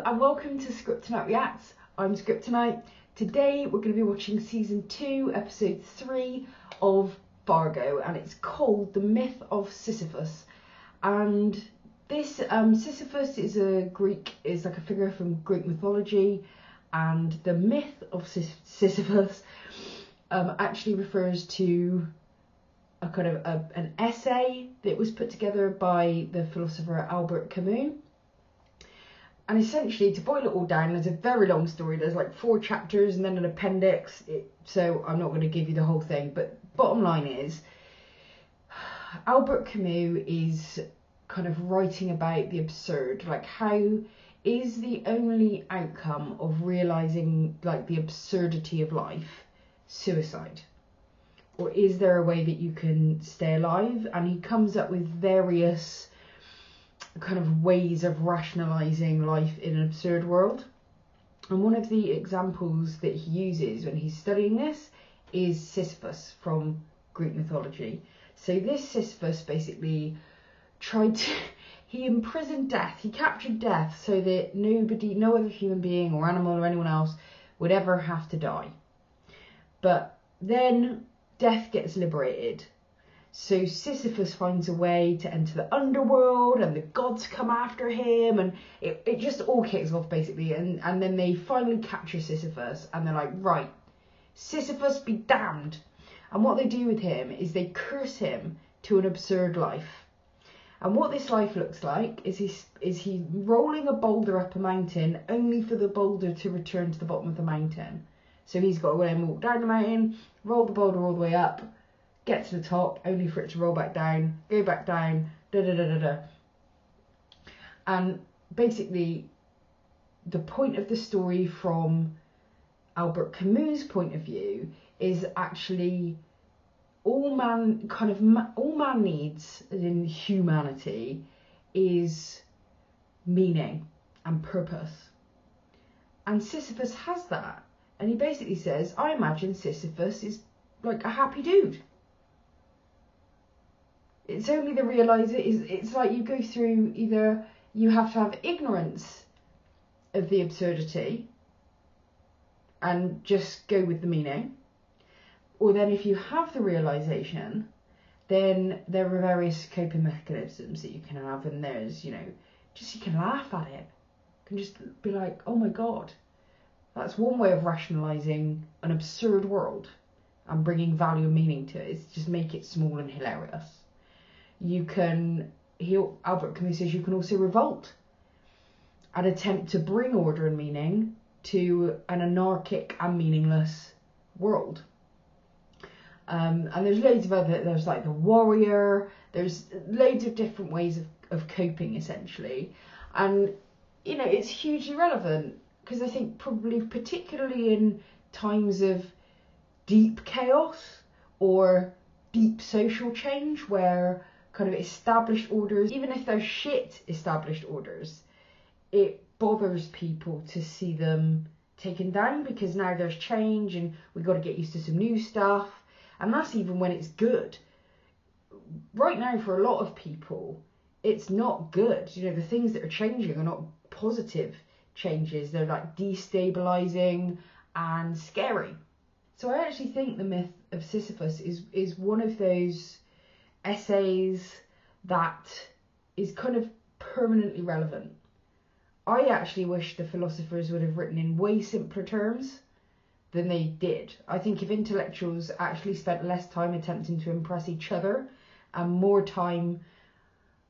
and welcome to Scriptonite Reacts. I'm Scriptonite. Today we're going to be watching season 2, episode 3 of Fargo, and it's called The Myth of Sisyphus. And this Sisyphus is like a figure from Greek mythology, and the myth of Sisyphus actually refers to a kind of an essay that was put together by the philosopher Albert Camus. And essentially, to boil it all down, there's a very long story. There's like 4 chapters and then an appendix. So I'm not going to give you the whole thing. But bottom line is, Albert Camus is kind of writing about the absurd. Like, how is the only outcome of realising like the absurdity of life suicide? Or is there a way that you can stay alive? And he comes up with various kind of ways of rationalising life in an absurd world. And one of the examples that he uses when he's studying this is Sisyphus from Greek mythology. So this Sisyphus basically he imprisoned death, he captured death so that no other human being or animal or anyone else would ever have to die. But then death gets liberated. So Sisyphus finds a way to enter the underworld, and the gods come after him, and it just all kicks off basically. And then they finally capture Sisyphus, and they're like, right, Sisyphus be damned. And what they do with him is they curse him to an absurd life. And what this life looks like is he rolling a boulder up a mountain, only for the boulder to return to the bottom of the mountain. So he's got to go and walk down the mountain, roll the boulder all the way up, get to the top, only for it to roll back down, go back down, da-da-da-da-da. And basically, the point of the story from Albert Camus' point of view is actually all man needs in humanity is meaning and purpose. And Sisyphus has that. And he basically says, I imagine Sisyphus is like a happy dude. It's only the it's like you go through, either you have to have ignorance of the absurdity and just go with the meaning, or then if you have the realisation, then there are various coping mechanisms that you can have, and there's, you can laugh at it. You can just be like, oh my God. That's one way of rationalising an absurd world and bringing value and meaning to it, is just make it small and hilarious. Albert Camus says you can also revolt and attempt to bring order and meaning to an anarchic and meaningless world. And there's loads of there's like the warrior, there's loads of different ways of coping essentially. And, it's hugely relevant, because I think probably particularly in times of deep chaos or deep social change, where kind of established orders, even if they're shit established orders, it bothers people to see them taken down, because now there's change and we've got to get used to some new stuff. And that's even when it's good. Right now, for a lot of people, it's not good. The things that are changing are not positive changes. They're like destabilizing and scary. So I actually think the myth of Sisyphus is one of those essays that is kind of permanently relevant. I actually wish the philosophers would have written in way simpler terms than they did. I think if intellectuals actually spent less time attempting to impress each other and more time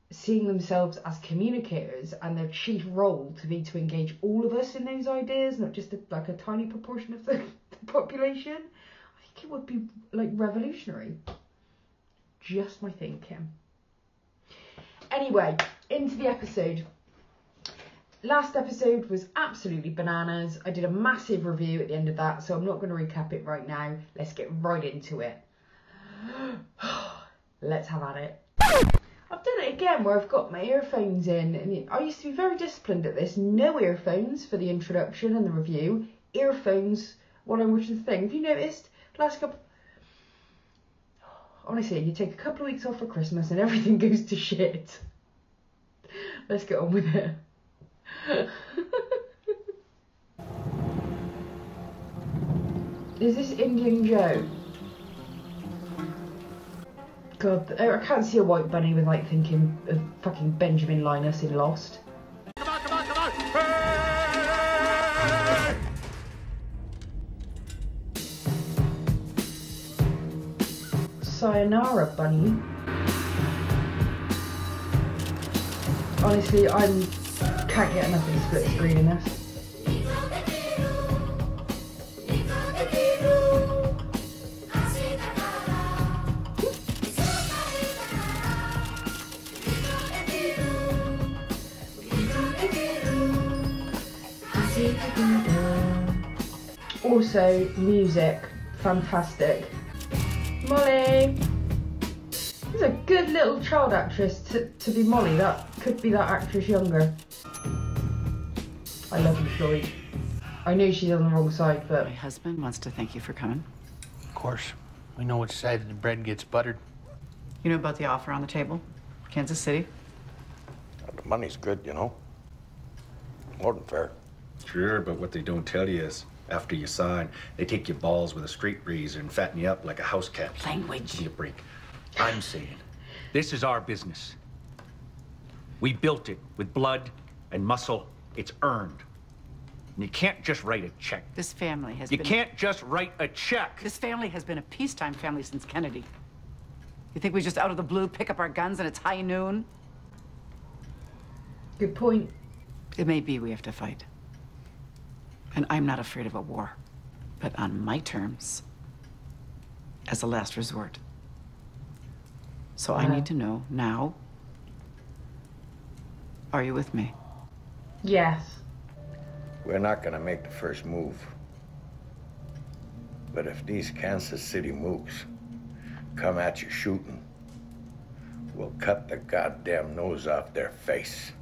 seeing themselves as communicators, and their chief role to be to engage all of us in those ideas, not just a tiny proportion of the population, I think it would be like revolutionary. Just my thinking. Anyway, into the episode. Last episode was absolutely bananas. I did a massive review at the end of that, so I'm not going to recap it right now. Let's get right into it. Let's have at it. I've done it again where I've got my earphones in, and I used to be very disciplined at this. No earphones for the introduction and the review. Earphones while I'm watching the thing. Have you noticed? Last couple... Honestly, you take a couple of weeks off for Christmas and everything goes to shit. Let's get on with it. Is this Indian Joe? God, I can't see a white bunny without thinking of fucking Benjamin Linus in Lost. Come on, come on, come on! Hey! Sayonara, bunny. Honestly, can't get enough of the split screen in this. Also, music, fantastic. Molly! She's a good little child actress to be Molly. That could be that actress younger. I love you, Floyd. I know she's on the wrong side, but... My husband wants to thank you for coming. Of course. We know which side of the bread gets buttered. You know about the offer on the table? Kansas City? The money's good, you know. More than fair. Sure, but what they don't tell you is, after you sign, they take your balls with a straight razor and fatten you up like a house cat. Language. Give you a break. I'm saying, this is our business. We built it with blood and muscle. It's earned. And you can't just write a check. This family has You can't just write a check. This family has been a peacetime family since Kennedy. You think we just out of the blue pick up our guns and it's high noon? Good point. It may be we have to fight. And I'm not afraid of a war. But on my terms. As a last resort. So I need to know now. Are you with me? Yes. We're not gonna make the first move. But if these Kansas City mooks come at you shooting, we'll cut the goddamn nose off their face.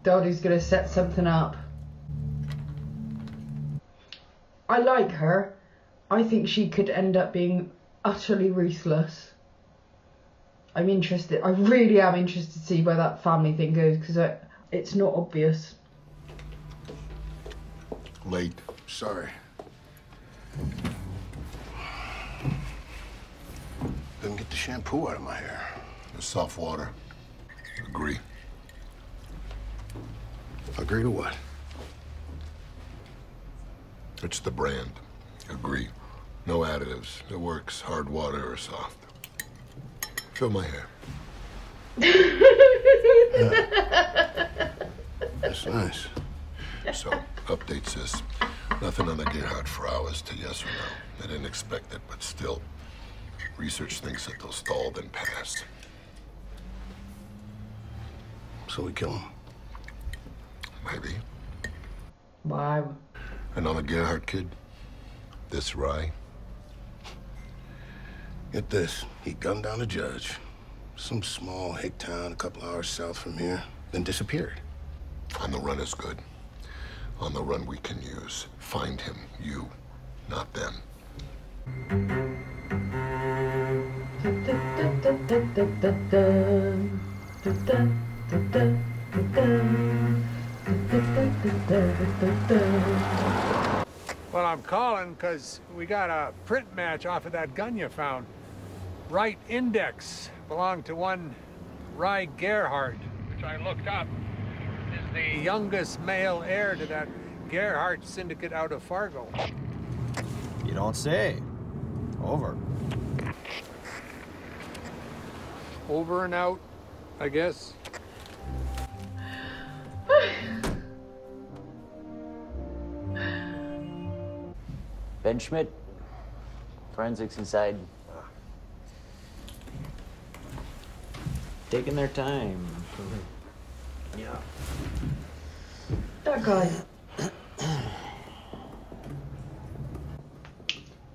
Daddy's gonna set something up. I like her. I think she could end up being utterly ruthless. I'm interested. I really am interested to see where that family thing goes, because it's not obvious. Late. Sorry. Couldn't get the shampoo out of my hair. The soft water. Agree. Agree to what? It's the brand. Agree. No additives. It works hard water or soft. Feel my hair. Yeah. That's nice. So, update sis. Nothing on the Gerhardt Frau as to yes or no. I didn't expect it, but still. Research thinks that they'll stall, then pass. So we kill him. Maybe. Wow. And on the Gerhardt kid, this Rye. Get this, he gunned down a judge. Some small hick town a couple hours south from here, then disappeared. On the run is good. On the run we can use. Find him, you, not them. Well, I'm calling because we got a print match off of that gun you found. Right index belonged to one Rye Gerhardt, which I looked up, is the youngest male heir to that Gerhardt syndicate out of Fargo. You don't say. Over. Over and out, I guess. Ben Schmidt, forensics inside. Taking their time. Yeah. That guy.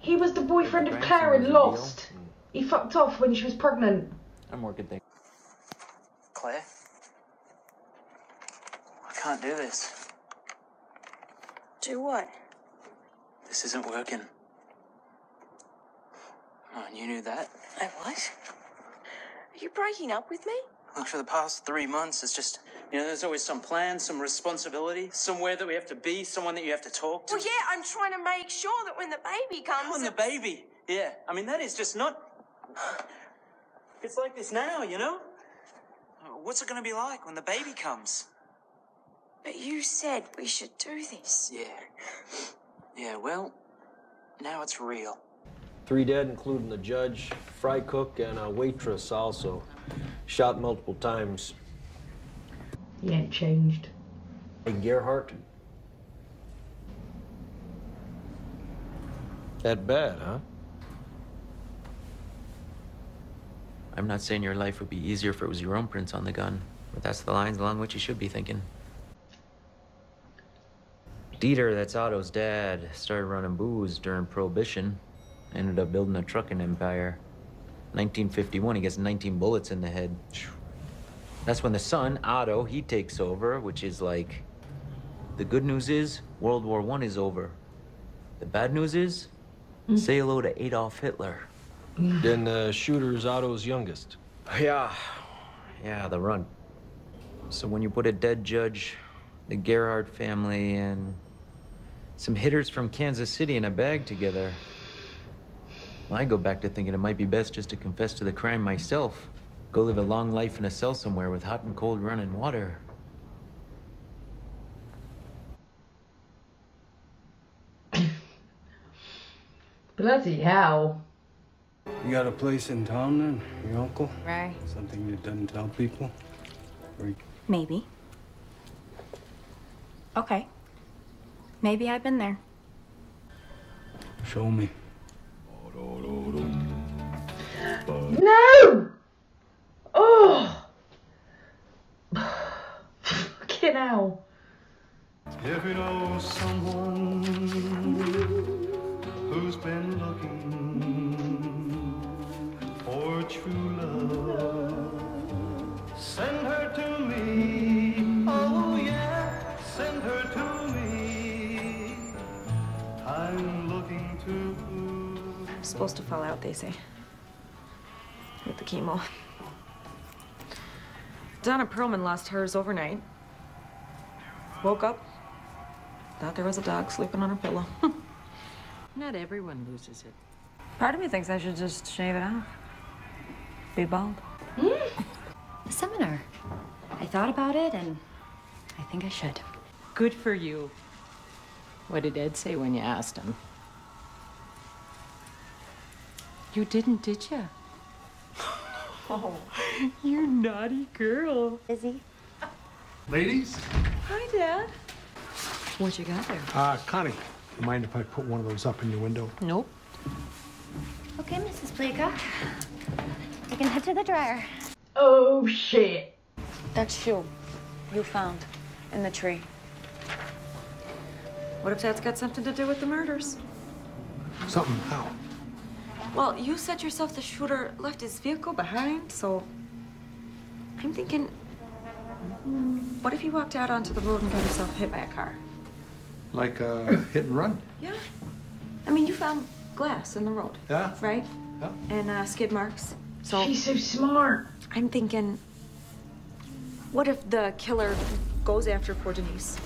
He was the boyfriend of Claire in Lost. He fucked off when she was pregnant. I'm working things. Claire? I can't do this. Do what? This isn't working. Oh, and you knew that? I what? Are you breaking up with me? Look, for the past 3 months, it's just You know, there's always some plan, some responsibility, somewhere that we have to be, someone that you have to talk to. Well, yeah, I'm trying to make sure that when the baby comes... When the baby, yeah. I mean, that is just not... It's like this now, you know? What's it going to be like when the baby comes? But you said we should do this. Yeah. Yeah, well, now it's real. 3 dead, including the judge, fry cook, and a waitress also. Shot multiple times. He ain't changed. And Gerhardt? That bad, huh? I'm not saying your life would be easier if it was your own prints on the gun, but that's the lines along which you should be thinking. Dieter, that's Otto's dad, started running booze during Prohibition. Ended up building a trucking empire. 1951, he gets 19 bullets in the head. That's when the son, Otto, he takes over, which is like... The good news is, World War I is over. The bad news is, say hello to Adolf Hitler. Then the shooter's Otto's youngest. Yeah, the runt. So when you put a dead judge, the Gerhardt family, and some hitters from Kansas City in a bag together, well, I go back to thinking it might be best just to confess to the crime myself. Go live a long life in a cell somewhere with hot and cold running water. Bloody hell. You got a place in town then? Your uncle? Right. Something you didn't tell people? Maybe. Okay. Maybe I've been there. Show me. No! Oh! Fucking hell. If you know someone who's been looking for true love, send her to me. Oh yeah, send her to me. I'm looking to... I'm supposed to fall out, they say. With the chemo. Donna Perlman lost hers overnight. Woke up, thought there was a dog sleeping on her pillow. Not everyone loses it. Part of me thinks I should just shave it off. Be bald. The seminar. I thought about it, and I think I should. Good for you. What did Ed say when you asked him? You didn't, did you? Oh, you naughty girl. Izzy. Ladies? Hi, Dad. What you got there? Connie, you mind if I put one of those up in your window? Nope. Okay, Mrs. Playcock. You can head to the dryer. Oh, shit. That shoe you found in the tree. What if that's got something to do with the murders? Something, how? Well, you said yourself the shooter left his vehicle behind, so I'm thinking, what if he walked out onto the road and got himself hit by a car? Like a hit and run? Yeah. I mean, you found glass in the road. Yeah. Right? Yeah. And skid marks. So She's so smart. I'm thinking, what if the killer goes after poor Denise,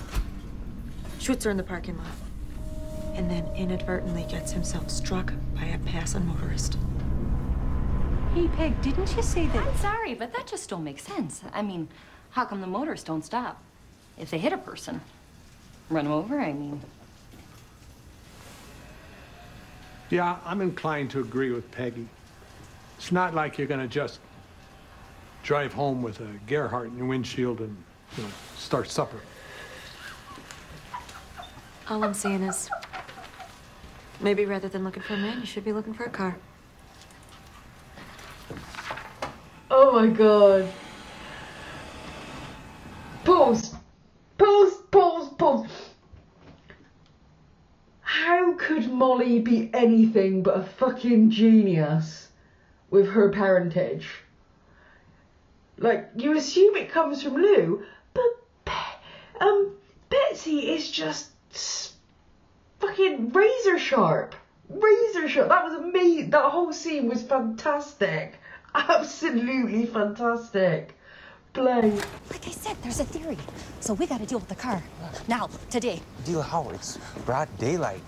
shoots her in the parking lot, and then inadvertently gets himself struck by a passing motorist? Hey, Peg, didn't you say that? I'm sorry, but that just don't make sense. I mean, how come the motorists don't stop? If they hit a person, run them over, I mean. Yeah, I'm inclined to agree with Peggy. It's not like you're gonna just drive home with a Gerhardt in your windshield and, start supper. All I'm saying is, maybe rather than looking for a man, you should be looking for a car. Oh my god. Pause. Pause, pause, pause. How could Molly be anything but a fucking genius with her parentage? Like, you assume it comes from Lou, but Betsy is just fucking razor sharp. Razor sharp. That was amazing. That whole scene was fantastic. Absolutely fantastic. blow. Like I said, there's a theory. So we gotta deal with the car. Now, today. Deal how? It's broad daylight.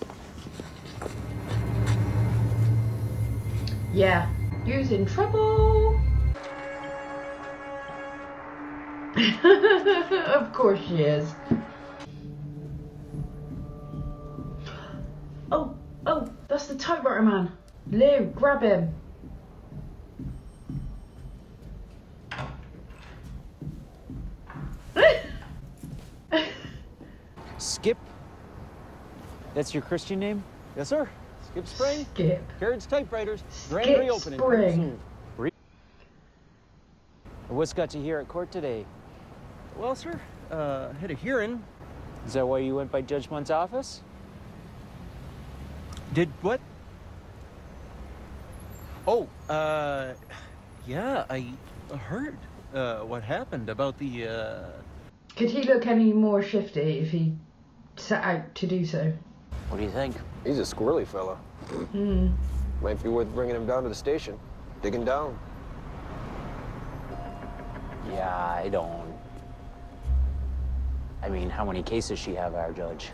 Yeah, you's in trouble. Of course she is. Oh, that's the typewriter man. Lou, grab him. Skip? That's your Christian name? Yes, sir. Skip Spring. Skip. Carriage Typewriters. Grand Skip reopening. Spring. What's got you here at court today? Well, sir, had a hearing. Is that why you went by Judge Munt's office? Did what? Oh, yeah, I heard what happened about the, Could he look any more shifty if he set out to do so? What do you think? He's a squirrely fella. Hmm. Might be worth bringing him down to the station. Digging down. Yeah, I don't. I mean, how many cases she have, our judge?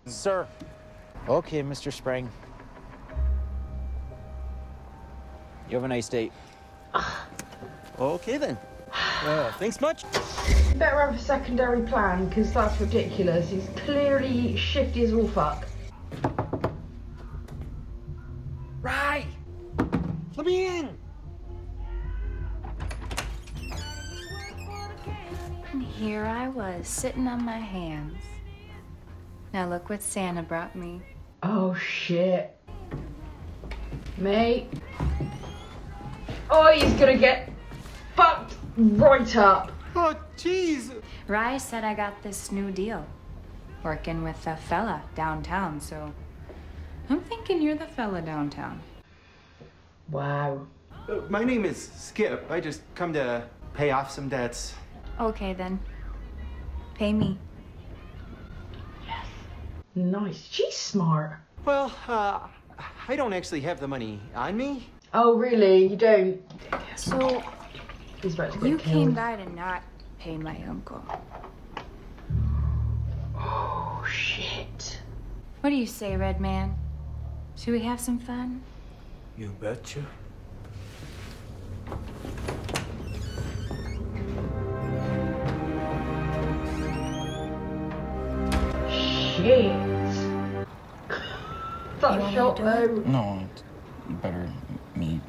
Sir. Okay, Mr. Spring. You have a nice day. Okay, then. Thanks much. You better have a secondary plan, because that's ridiculous. He's clearly shifty as all fuck. Right. Let me in. And here I was, sitting on my hands. Now look what Santa brought me. Oh, shit. Mate. Oh, he's gonna get fucked right up. Oh, jeez. Rye said I got this new deal. Working with a fella downtown, so I'm thinking you're the fella downtown. Wow. My name is Skip. I just come to pay off some debts. Okay, then. Pay me. Nice. She's smart. Well, I don't actually have the money on me. Oh, really? You don't? So, He's about to get you killed. came by to not pay my uncle. Oh, shit. What do you say, Red Man? Should we have some fun? You betcha. Shit. That shot though. No, you better me.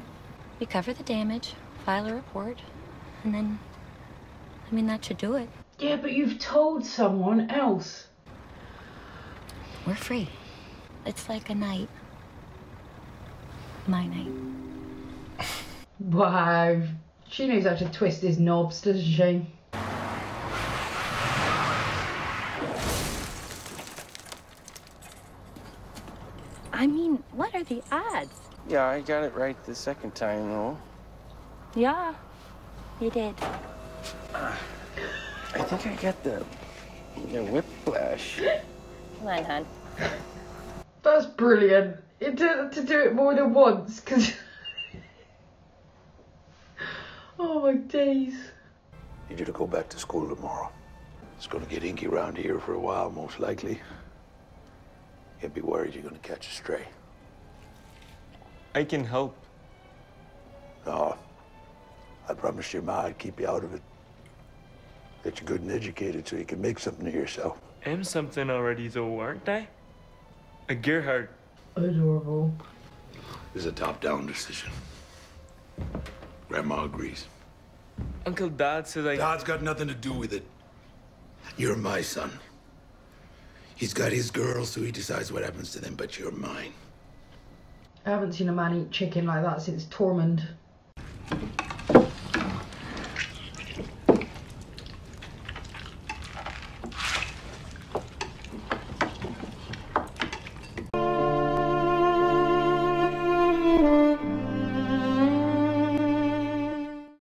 You cover the damage, file a report, and then, that should do it. Yeah, but you've told someone else. We're free. It's like a night. My night. Wow. She knows how to twist his knobs, doesn't she? I mean, what are the odds? Yeah, I got it right the second time, though. Yeah, you did. I think I got the whiplash. Come on, hon. That's brilliant. It did to do it more than once, because... Oh my days. Need you to go back to school tomorrow. It's gonna get inky around here for a while, most likely. Can't be worried you're gonna catch a stray. I can help. No. I promised your ma I'd keep you out of it. Get you good and educated so you can make something of yourself. I'm something already, though, aren't I? A Gerhard. Adorable. This is a top-down decision. Grandma agrees. Uncle Dad says I... Dad's got nothing to do with it. You're my son. He's got his girls, so he decides what happens to them, but you're mine. I haven't seen a man eat chicken like that since Tormund.